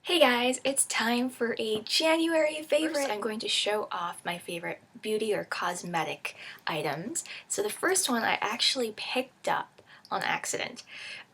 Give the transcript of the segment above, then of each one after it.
Hey guys, it's time for a January favorite. First, I'm going to show off my favorite beauty or cosmetic items. So the first one I actually picked up on accident.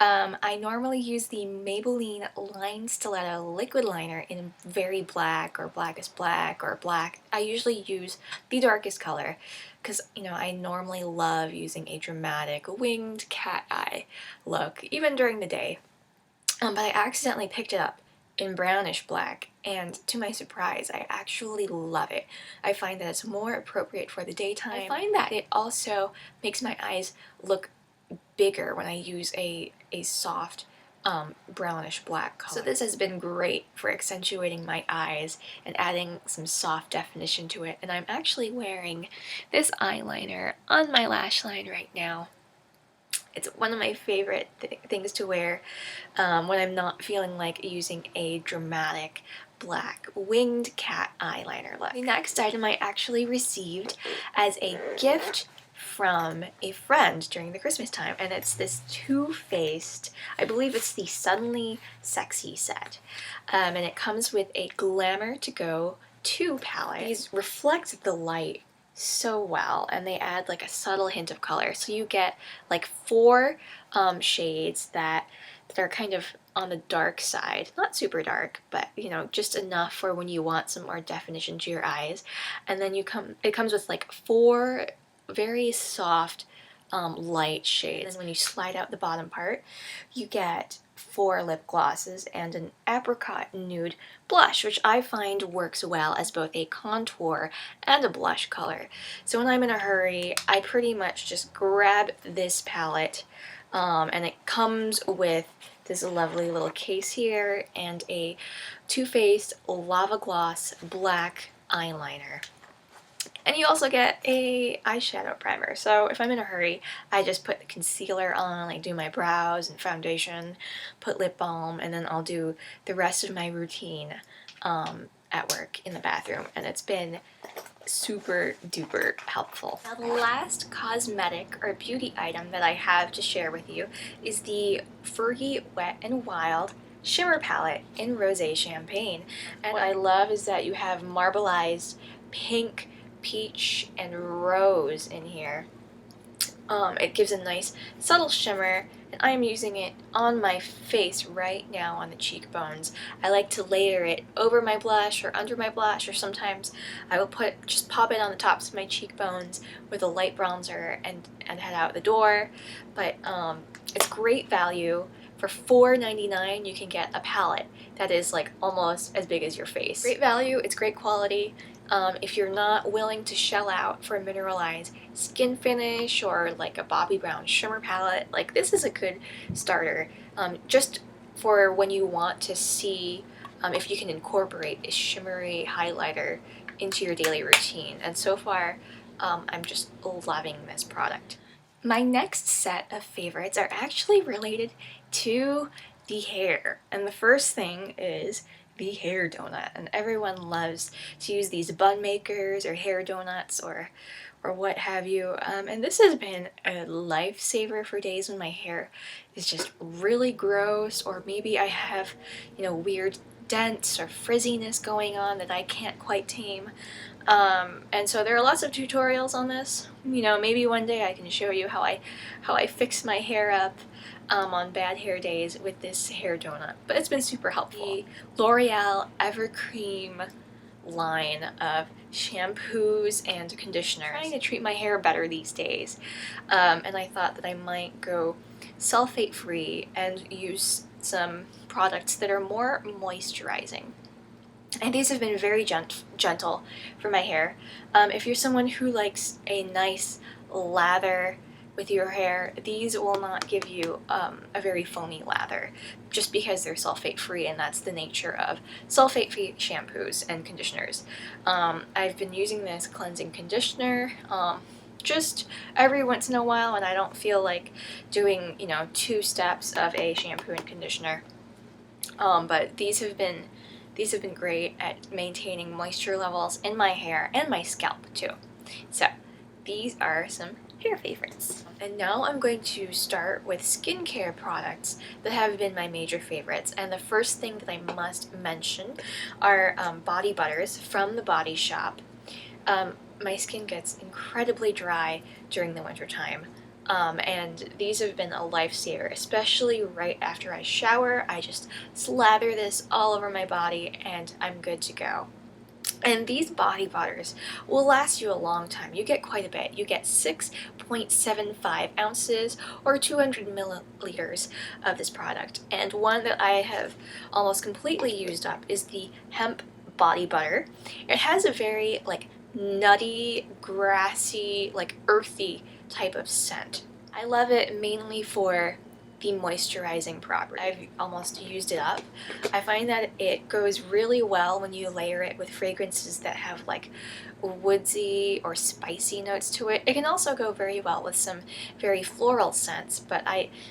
I normally use the Maybelline Line Stiletto liquid liner in very black or blackest black or black. I usually use the darkest color because, you know, I normally love using a dramatic winged cat eye look, even during the day. But I accidentally picked it up in brownish black, and to my surprise, I actually love it. I find that it's more appropriate for the daytime. I find that it also makes my eyes look bigger when I use a soft brownish black color. So this has been great for accentuating my eyes and adding some soft definition to it. And I'm actually wearing this eyeliner on my lash line right now. It's one of my favorite things to wear when I'm not feeling like using a dramatic black winged cat eyeliner look. The next item I actually received as a gift from a friend during the Christmas time, and it's this Too Faced, I believe it's the Suddenly Sexy set, and it comes with a Glamour to Go 2 palette. These reflect the light so well, and they add like a subtle hint of color, so you get like 4 shades that are kind of on the dark side, not super dark, but you know, just enough for when you want some more definition to your eyes. And then it comes with like 4 very soft light shades, and when you slide out the bottom part you get 4 lip glosses and an apricot nude blush, which I find works well as both a contour and a blush color. So when I'm in a hurry, I pretty much just grab this palette, and it comes with this lovely little case here and a Too Faced Lava Gloss black eyeliner. And you also get a eyeshadow primer. So if I'm in a hurry, I just put the concealer on, like do my brows and foundation, put lip balm, and then I'll do the rest of my routine at work in the bathroom. And it's been super duper helpful. Now the last cosmetic or beauty item that I have to share with you is the Fergie Wet n Wild Shimmer Palette in Rosé Champagne. And what I love is that you have marbleized pink, peach, and rose in here. It gives a nice subtle shimmer, and I am using it on my face right now on the cheekbones. I like to layer it over my blush or under my blush, or sometimes I will just pop it on the tops of my cheekbones with a light bronzer and head out the door. But it's great value. For $4.99 you can get a palette that is like almost as big as your face. Great value, it's great quality. If you're not willing to shell out for a mineralized skin finish or like a Bobbi Brown shimmer palette, like this is a good starter, just for when you want to see if you can incorporate a shimmery highlighter into your daily routine. And so far, I'm just loving this product. My next set of favorites are actually related to the hair, and the first thing is the hair donut. And everyone loves to use these bun makers or hair donuts or what have you, and this has been a lifesaver for days when my hair is just really gross, or maybe I have, you know, weird dents or frizziness going on that I can't quite tame. And so there are lots of tutorials on this. You know, maybe one day I can show you how I fix my hair up on bad hair days with this hair donut. But it's been super helpful. The L'Oreal EverCreme line of shampoos and conditioners. I'm trying to treat my hair better these days, and I thought that I might go sulfate free and use some products that are more moisturizing. And these have been very gentle for my hair. If you're someone who likes a nice lather with your hair, these will not give you a very foamy lather, just because they're sulfate free, and that's the nature of sulfate free shampoos and conditioners. I've been using this cleansing conditioner just every once in a while when I don't feel like doing, you know, 2 steps of a shampoo and conditioner. But these have been great at maintaining moisture levels in my hair and my scalp too. So these are some hair favorites. And now I'm going to start with skincare products that have been my major favorites. And the first thing that I must mention are body butters from the Body Shop. My skin gets incredibly dry during the winter time. And these have been a lifesaver, especially right after I shower. I just slather this all over my body and I'm good to go. And these body butters will last you a long time. You get quite a bit. You get 6.75 ounces or 200 milliliters of this product. And one that I have almost completely used up is the Hemp body butter. It has a very like nutty, grassy, like earthy type of scent. I love it mainly for the moisturizing property. I've almost used it up. I find that it goes really well when you layer it with fragrances that have like woodsy or spicy notes to it. It can also go very well with some very floral scents, but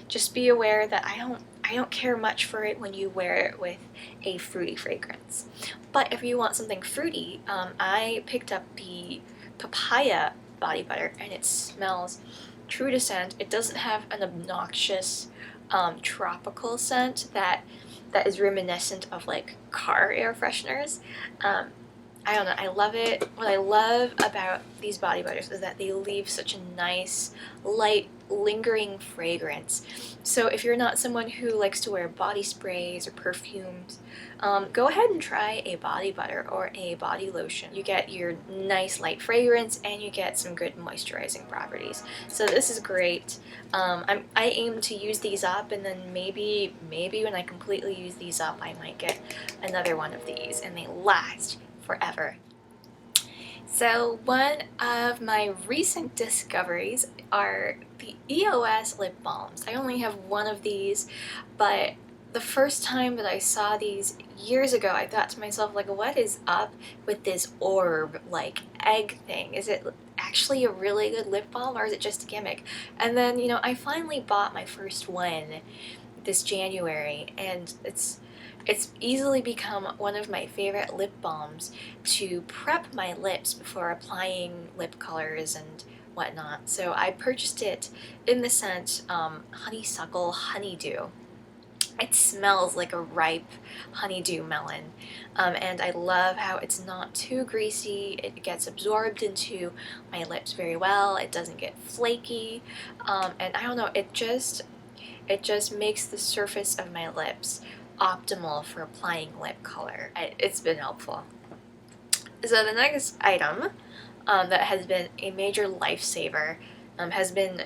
just be aware that I don't care much for it when you wear it with a fruity fragrance. But if you want something fruity, I picked up the Papaya body butter and it smells true to scent. It doesn't have an obnoxious tropical scent that is reminiscent of like car air fresheners. I don't know, I love it. What I love about these body butters is that they leave such a nice, light, lingering fragrance. So if you're not someone who likes to wear body sprays or perfumes, go ahead and try a body butter or a body lotion. You get your nice light fragrance and you get some good moisturizing properties. So this is great. I aim to use these up, and then maybe when I completely use these up, I might get another one of these, and they last forever. So one of my recent discoveries are the EOS lip balms. I only have one of these, but the first time that I saw these years ago, I thought to myself, like, what is up with this orb, like, egg thing? Is it actually a really good lip balm, or is it just a gimmick? And then, you know, I finally bought my first one this January, and it's easily become one of my favorite lip balms to prep my lips before applying lip colors and whatnot. So I purchased it in the scent Honeysuckle Honeydew. It smells like a ripe honeydew melon, and I love how it's not too greasy. It gets absorbed into my lips very well. It doesn't get flaky, and I don't know, it just makes the surface of my lips optimal for applying lip color. It's been helpful. So the next item that has been a major lifesaver has been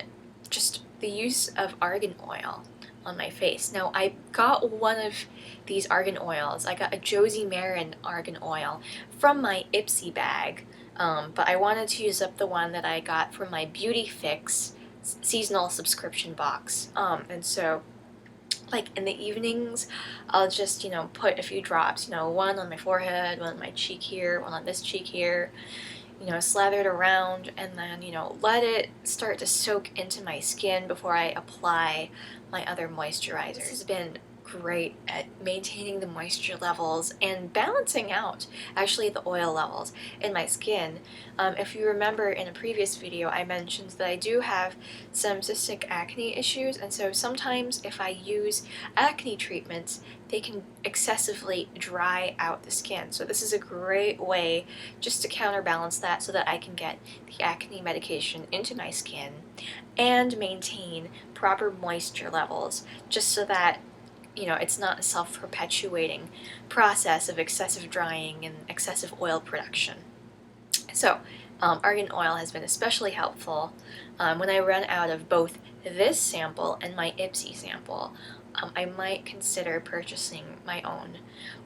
just the use of argan oil on my face. Now, I got one of these argan oils. I got a Josie Marin argan oil from my Ipsy bag, but I wanted to use up the one that I got from my Beauty Fix seasonal subscription box. And so, like, in the evenings, I'll just, you know, put a few drops, you know, one on my forehead, one on my cheek here, one on this cheek here, you know, slather it around, and then, you know, let it start to soak into my skin before I apply my other moisturizers. This has been great at maintaining the moisture levels and balancing out actually the oil levels in my skin. If you remember in a previous video, I mentioned that I do have some cystic acne issues, and so sometimes if I use acne treatments, they can excessively dry out the skin. So this is a great way just to counterbalance that so that I can get the acne medication into my skin and maintain proper moisture levels, just so that, you know, it's not a self-perpetuating process of excessive drying and excessive oil production. So argan oil has been especially helpful when I run out of both this sample and my Ipsy sample. I might consider purchasing my own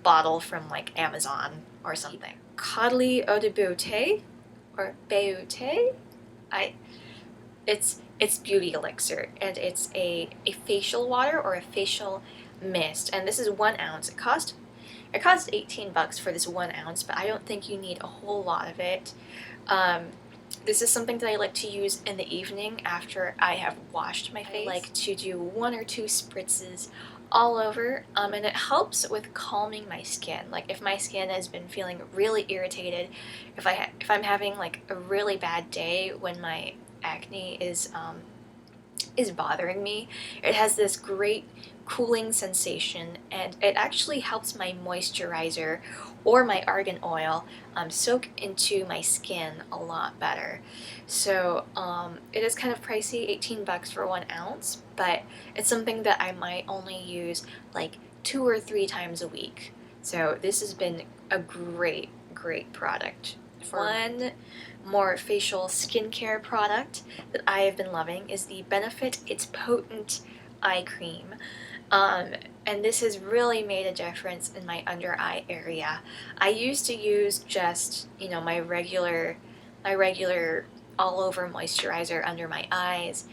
bottle from like Amazon or something. Caudalie Eau de Beaute, or Beaute? It's beauty elixir, and it's a facial water or a facial mist, and this is 1 ounce. It cost 18 bucks for this 1 ounce, but I don't think you need a whole lot of it. This is something that I like to use in the evening after I have washed my face. I like to do 1 or 2 spritzes all over, and it helps with calming my skin. Like if my skin has been feeling really irritated, if I'm having like a really bad day when my acne is bothering me. It has this great cooling sensation, and it actually helps my moisturizer or my argan oil soak into my skin a lot better. So it is kind of pricey, 18 bucks for 1 ounce, but it's something that I might only use like 2 or 3 times a week. So this has been a great product. One more facial skincare product that I have been loving is the Benefit It's Potent Eye Cream. And this has really made a difference in my under eye area. I used to use just, you know, my regular all over moisturizer under my eyes.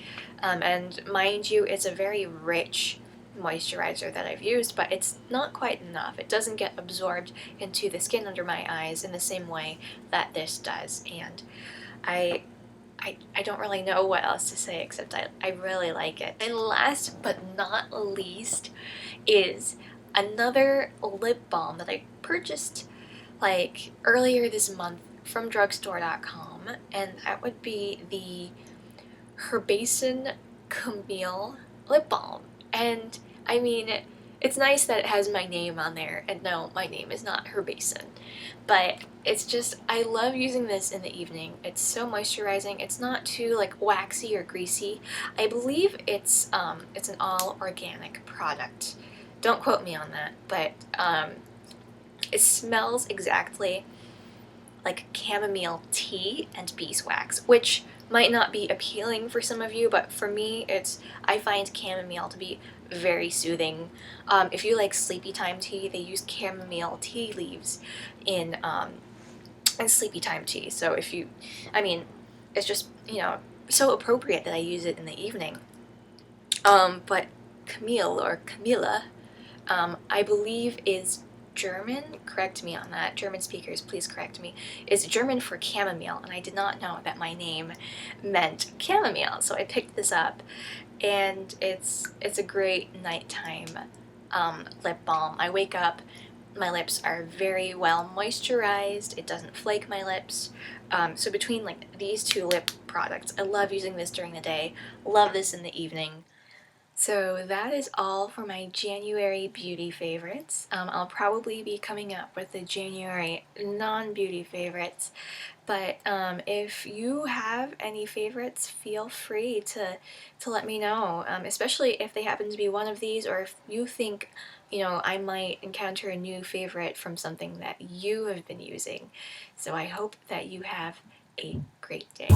And mind you, it's a very rich moisturizer that I've used, but it's not quite enough. It doesn't get absorbed into the skin under my eyes in the same way that this does. And I don't really know what else to say except I really like it. And last but not least is another lip balm that I purchased like earlier this month from drugstore.com, and that would be the Herbacin Kamille lip balm. And I mean, it's nice that it has my name on there, and no, my name is not Herbacin, but it's just, I love using this in the evening. It's so moisturizing. It's not too like waxy or greasy. I believe it's an all organic product. Don't quote me on that, but it smells exactly like chamomile tea and beeswax, which might not be appealing for some of you, but for me, I find chamomile to be very soothing. If you like sleepy time tea, they use chamomile tea leaves in sleepy time tea. So if you, I mean, it's just, you know, so appropriate that I use it in the evening. But Kamille or Kamille, I believe is German, correct me on that, German speakers please correct me, is German for chamomile, and I did not know that my name meant chamomile, so I picked this up, and it's a great nighttime lip balm. I wake up, my lips are very well moisturized, it doesn't flake my lips, so between like these two lip products, I love using this during the day, love this in the evening. So that is all for my January beauty favorites. I'll probably be coming up with the January non-beauty favorites, but if you have any favorites, feel free to let me know, especially if they happen to be one of these, or if you think, you know, I might encounter a new favorite from something that you have been using. So I hope that you have a great day.